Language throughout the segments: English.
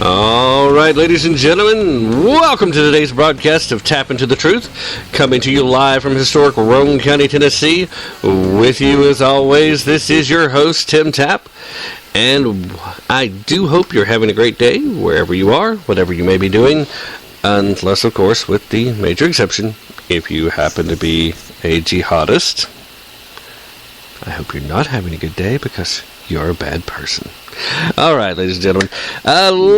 All right, ladies and gentlemen, welcome to today's broadcast of Tap Into the Truth, coming to you live from historic Roane County, Tennessee. With you, as always, this is your host, Tim Tapp, and I do hope you're having a great day, wherever you are, whatever you may be doing, unless, of course, with the major exception, if you happen to be a jihadist. I hope you're not having a good day, because you're a bad person. All right, ladies and gentlemen,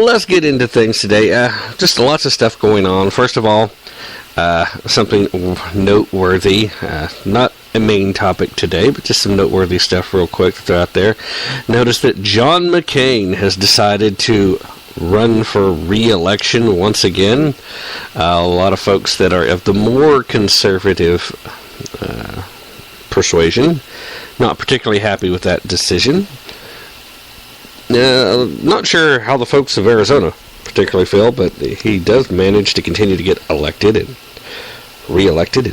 let's get into things today. Just lots of stuff going on. First of all, something noteworthy, not a main topic today, but just some noteworthy stuff real quick to throw out there. Notice that John McCain has decided to run for re-election once again. A lot of folks that are of the more conservative persuasion, not particularly happy with that decision. Not sure how the folks of Arizona particularly feel, but he does manage to continue to get elected and re-elected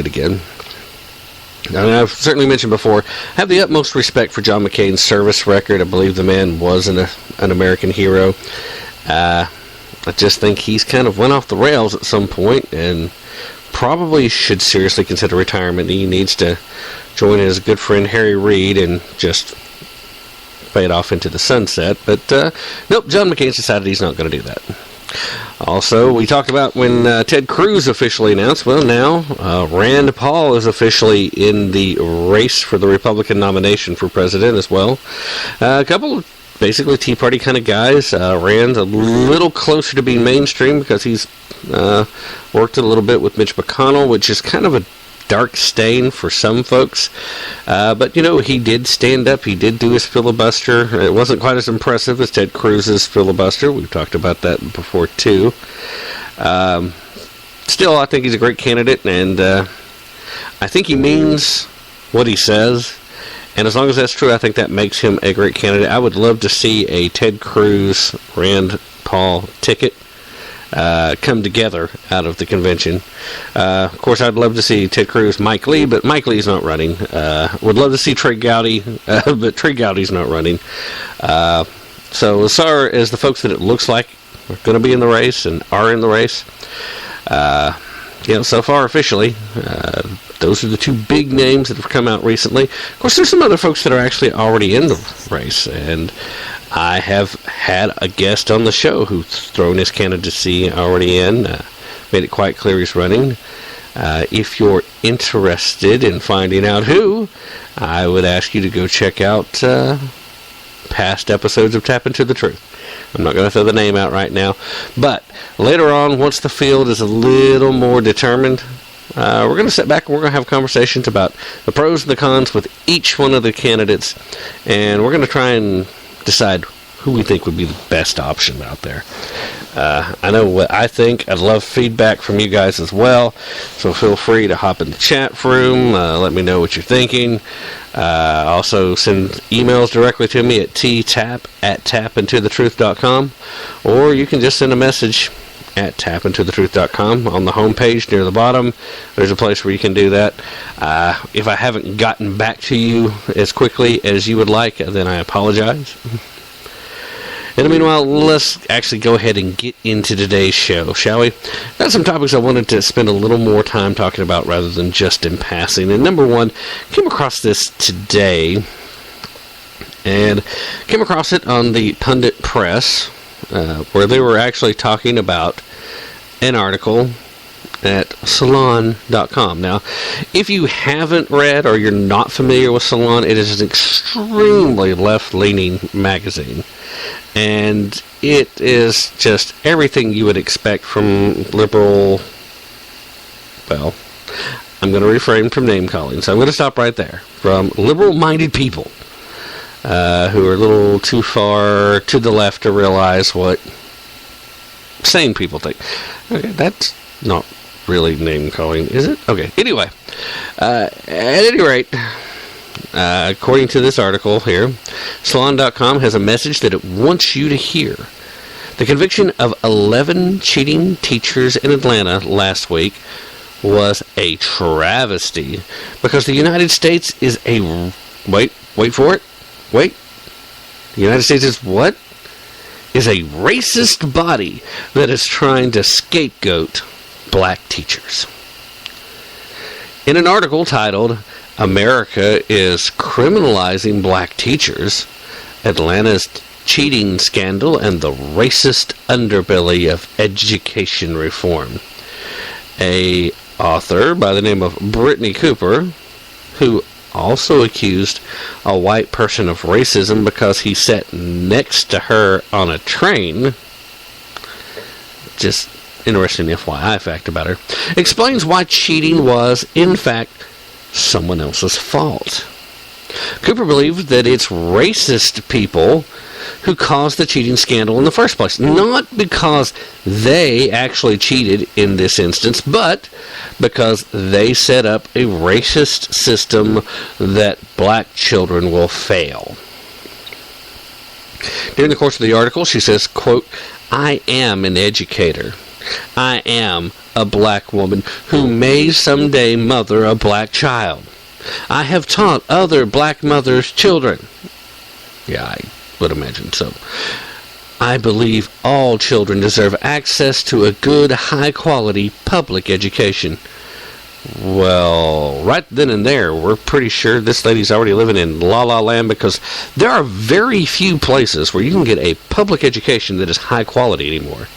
again. And I've certainly mentioned before, I have the utmost respect for John McCain's service record. I believe the man was an American hero. I just think he's kind of went off the rails at some point and probably should seriously consider retirement. He needs to join his good friend Harry Reid and just fade off into the sunset. But nope, John McCain's decided he's not going to do that. Also, we talked about when Ted Cruz officially announced, well, now Rand Paul is officially in the race for the Republican nomination for president as well. A couple of basically Tea Party kind of guys. Rand's a little closer to being mainstream because he's worked a little bit with Mitch McConnell, which is kind of a dark stain for some folks. But, you know, he did stand up. He did do his filibuster. It wasn't quite as impressive as Ted Cruz's filibuster. We've talked about that before, too. Still, I think he's a great candidate, and I think he means what he says. And as long as that's true, I think that makes him a great candidate. I would love to see a Ted Cruz, Rand Paul ticket come together out of the convention. Of course, I'd love to see Ted Cruz, Mike Lee, but Mike Lee's not running. Would love to see Trey Gowdy, but Trey Gowdy's not running. So as far as the folks that it looks like are going to be in the race and are in the race, so far officially, those are the two big names that have come out recently. Of course, there's some other folks that are actually already in the race, and I have had a guest on the show who's thrown his candidacy already in, made it quite clear he's running. If you're interested in finding out who, I would ask you to go check out past episodes of Tap Into the Truth. I'm not going to throw the name out right now, but later on, once the field is a little more determined, we're going to sit back and we're going to have conversations about the pros and the cons with each one of the candidates, and we're going to try and decide who we think would be the best option out there. I know what I think. I'd love feedback from you guys as well, so feel free to hop in the chat room, let me know what you're thinking. Also send emails directly to me at ttap@tapintothetruth.com, or you can just send a message at tapintothetruth.com. On the homepage near the bottom, there's a place where you can do that. If I haven't gotten back to you as quickly as you would like, then I apologize. In the meanwhile, let's actually go ahead and get into today's show, shall we? Got some topics I wanted to spend a little more time talking about rather than just in passing. And number one, came across this today, and came across it on the Pundit Press, where they were actually talking about an article at Salon.com. Now, if you haven't read or you're not familiar with Salon, it is an extremely left-leaning magazine. And it is just everything you would expect from liberal, well, I'm going to refrain from name-calling, so I'm going to stop right there. From liberal-minded people who are a little too far to the left to realize what sane people think. Okay, that's not really name-calling, is it? Okay, anyway, at any rate, according to this article here, Salon.com has a message that it wants you to hear. The conviction of 11 cheating teachers in Atlanta last week was a travesty because the United States is a... Wait for it. The United States is what? is a racist body that is trying to scapegoat black teachers. In an article titled, "America is Criminalizing Black Teachers, Atlanta's Cheating Scandal and the Racist Underbelly of Education Reform," a author by the name of Brittany Cooper, who also accused a white person of racism because he sat next to her on a train, just interesting FYI fact about her, explains why cheating was, in fact, someone else's fault. Cooper believed that it's racist people who caused the cheating scandal in the first place. Not because they actually cheated in this instance, but because they set up a racist system that black children will fail. During the course of the article, she says, quote, "I am an educator. I am a black woman who may someday mother a black child. I have taught other black mothers' children." Yeah, I would imagine so. "I believe all children deserve access to a good, high-quality public education." Well, right then and there, we're pretty sure this lady's already living in La La Land, because there are very few places where you can get a public education that is high quality anymore.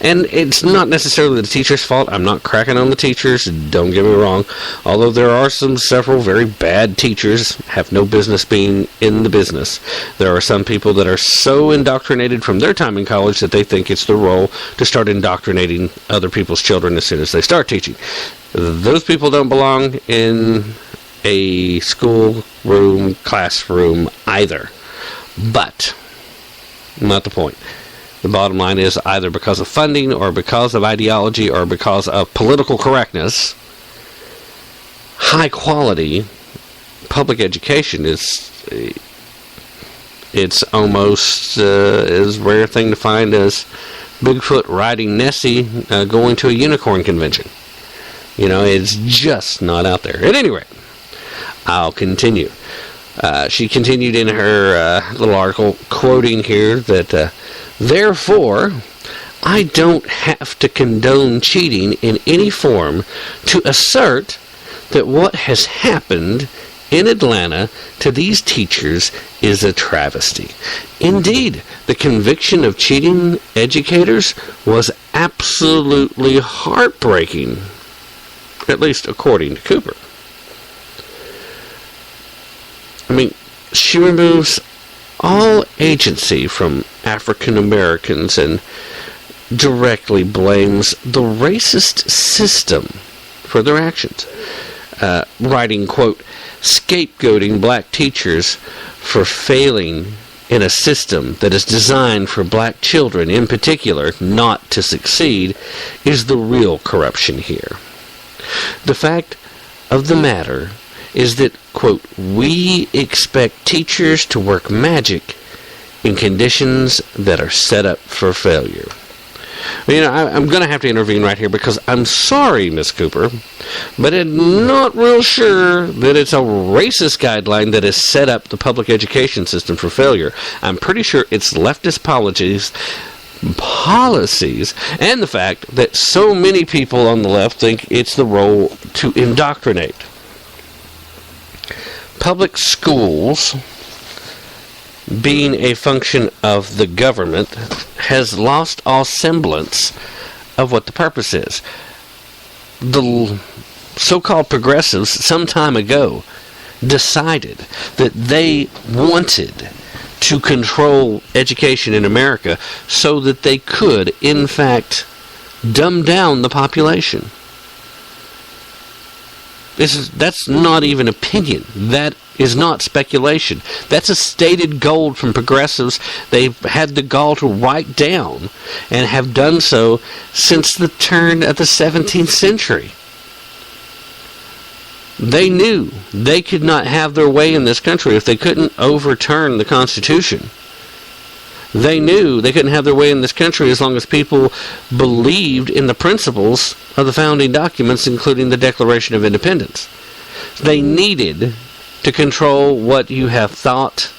And it's not necessarily the teacher's fault. I'm not cracking on the teachers, don't get me wrong. Although there are several very bad teachers, have no business being in the business. There are some people that are so indoctrinated from their time in college that they think it's their role to start indoctrinating other people's children as soon as they start teaching. Those people don't belong in a schoolroom, classroom either. But, not the point. The bottom line is, either because of funding or because of ideology or because of political correctness, high quality public education is, it's almost as rare a thing to find as Bigfoot riding Nessie going to a unicorn convention. You know, it's just not out there. At any rate, I'll continue. She continued in her little article, quoting here that, "Therefore, I don't have to condone cheating in any form to assert that what has happened in Atlanta to these teachers is a travesty. Indeed, the conviction of cheating educators was absolutely heartbreaking," at least according to Cooper. I mean, she removes all agency from African Americans and directly blames the racist system for their actions. Writing, quote, "Scapegoating black teachers for failing in a system that is designed for black children in particular not to succeed is the real corruption here. The fact of the matter is that, quote, we expect teachers to work magic in conditions that are set up for failure." You know, I'm going to have to intervene right here because I'm sorry, Miss Cooper, but I'm not real sure that it's a racist guideline that has set up the public education system for failure. I'm pretty sure it's leftist policies and the fact that so many people on the left think it's the role to indoctrinate. Public schools, being a function of the government, has lost all semblance of what the purpose is. The so-called progressives some time ago decided that they wanted to control education in America so that they could, in fact, dumb down the population. That's not even opinion. That is not speculation. That's a stated goal from progressives they've had the gall to write down and have done so since the turn of the 17th century. They knew they could not have their way in this country if they couldn't overturn the Constitution. They knew they couldn't have their way in this country as long as people believed in the principles of the founding documents, including the Declaration of Independence. They needed to control what you have thought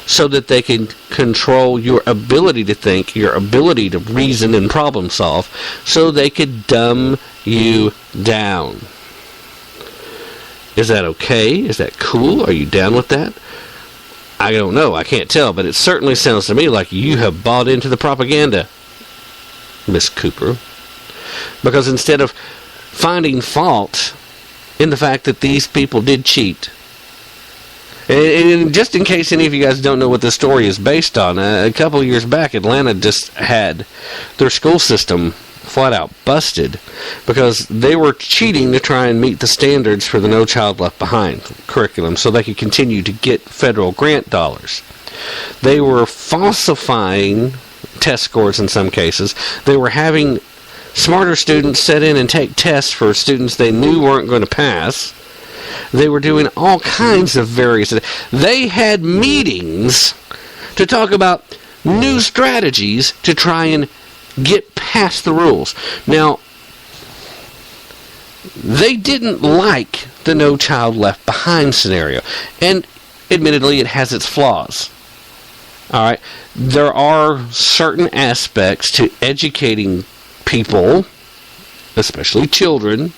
so that they can control your ability to think, your ability to reason and problem solve, so they could dumb you down. Is that okay? Is that cool? Are you down with that? I don't know. I can't tell, but it certainly sounds to me like you have bought into the propaganda, Miss Cooper. Because instead of finding fault in the fact that these people did cheat, and just in case any of you guys don't know what this story is based on, a couple of years back, Atlanta just had their school system flat out busted because they were cheating to try and meet the standards for the No Child Left Behind curriculum so they could continue to get federal grant dollars. They were falsifying test scores in some cases. They were having smarter students sit in and take tests for students they knew weren't going to pass. They were doing all kinds of various... They had meetings to talk about new strategies to try and get past the rules. Now, they didn't like the No Child Left Behind scenario. And admittedly, it has its flaws. All right? There are certain aspects to educating people, especially children,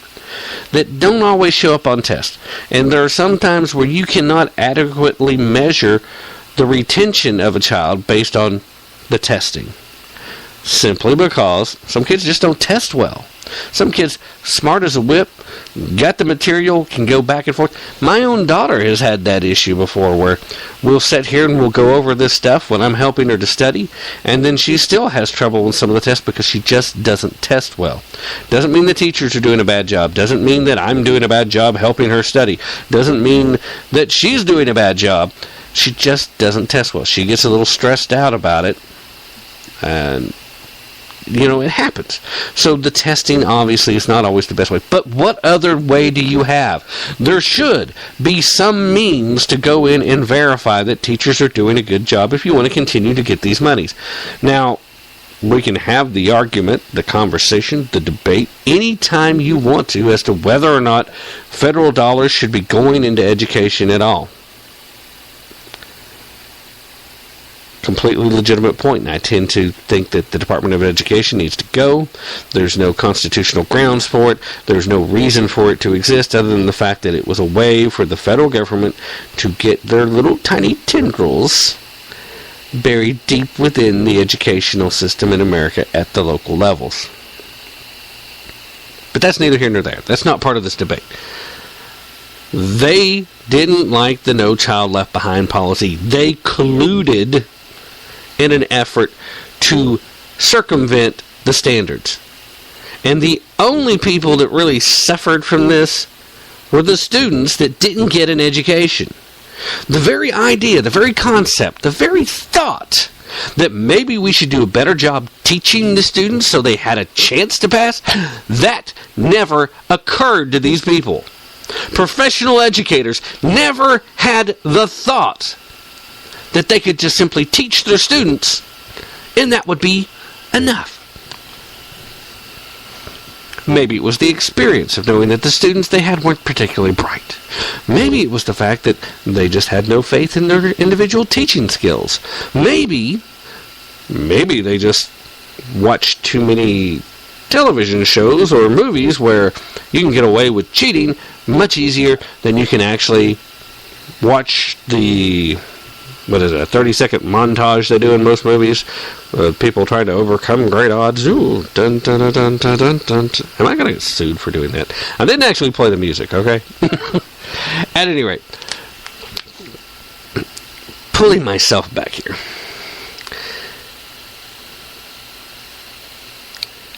that don't always show up on tests. And there are some times where you cannot adequately measure the retention of a child based on the testing. Simply because some kids just don't test well. Some kids, smart as a whip, got the material, can go back and forth. My own daughter has had that issue before where we'll sit here and we'll go over this stuff when I'm helping her to study, and then she still has trouble with some of the tests because she just doesn't test well. Doesn't mean the teachers are doing a bad job. Doesn't mean that I'm doing a bad job helping her study. Doesn't mean that she's doing a bad job. She just doesn't test well. She gets a little stressed out about it, and it happens. So the testing obviously is not always the best way. But what other way do you have? There should be some means to go in and verify that teachers are doing a good job if you want to continue to get these monies. Now, we can have the argument, the conversation, the debate anytime you want to as to whether or not federal dollars should be going into education at all. Completely legitimate point, and I tend to think that the Department of Education needs to go. There's no constitutional grounds for it. There's no reason for it to exist other than the fact that it was a way for the federal government to get their little tiny tendrils buried deep within the educational system in America at the local levels. But that's neither here nor there. That's not part of this debate. They didn't like the No Child Left Behind policy. They colluded in an effort to circumvent the standards. And the only people that really suffered from this were the students that didn't get an education. The very idea, the very concept, the very thought that maybe we should do a better job teaching the students so they had a chance to pass, that never occurred to these people. Professional educators never had the thought that they could just simply teach their students and that would be enough. Maybe it was the experience of knowing that the students they had weren't particularly bright. Maybe it was the fact that they just had no faith in their individual teaching skills. Maybe they just watched too many television shows or movies where you can get away with cheating much easier than you can actually watch the, a 30-second montage they do in most movies, people trying to overcome great odds. Ooh, dun dun dun dun dun dun dun. Am I going to get sued for doing that? I didn't actually play the music, okay? At any rate, pulling myself back here.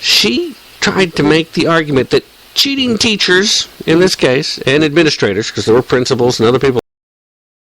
She tried to make the argument that cheating teachers, in this case, and administrators, because there were principals and other people